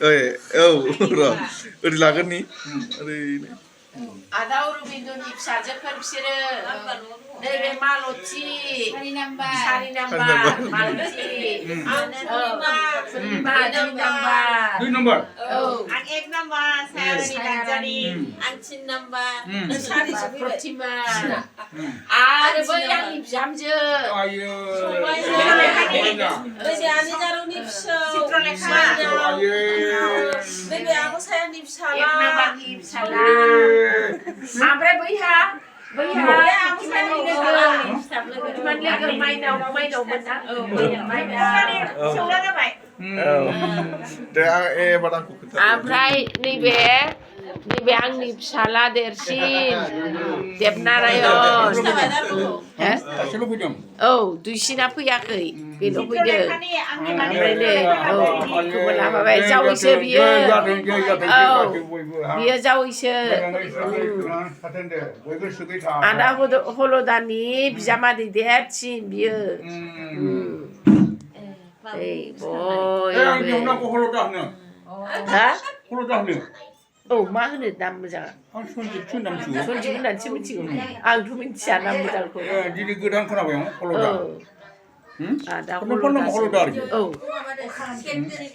र' ओरै लागोन नि ओरैनो आदा अरबिन्दनि फिसाजोफोर बिसोरो नैबे मालथि सारि number Malathi Purnima 2 number 2 number Ang 1 number Sayani Lanjani ang 3 number प्रतिमा आरो बै आंनि बिहामजो ayo Bebe ani jaruni pisa Chitralekha Bebe aku Sayani pisa 1 नाम्बारनि फिसाला ओमफ्राय बैहा प्रतिमान लोगो माइनावमोन ना माइनाव Sudah dapat दे आं एबार आंखौ खोन्था ओमफ्राय नैबे आंनि फिसाला देरसिन देबनारायण selalu pujam औ दुइसिना फैयाखै बेल' फैदों ओमफ्राय नै खौबो लाफाबाय जावैसो बियो बियो जावैसो आदा हलदानि बिजामादै देरसिन बियो औ मा होनो नाम मोजां सनजिब होननानैसो मिथिगौ आंथ' मिथिया नाम मोजांखौ दिनै गोदान खोनाबाय हलदा आदा हलदा औ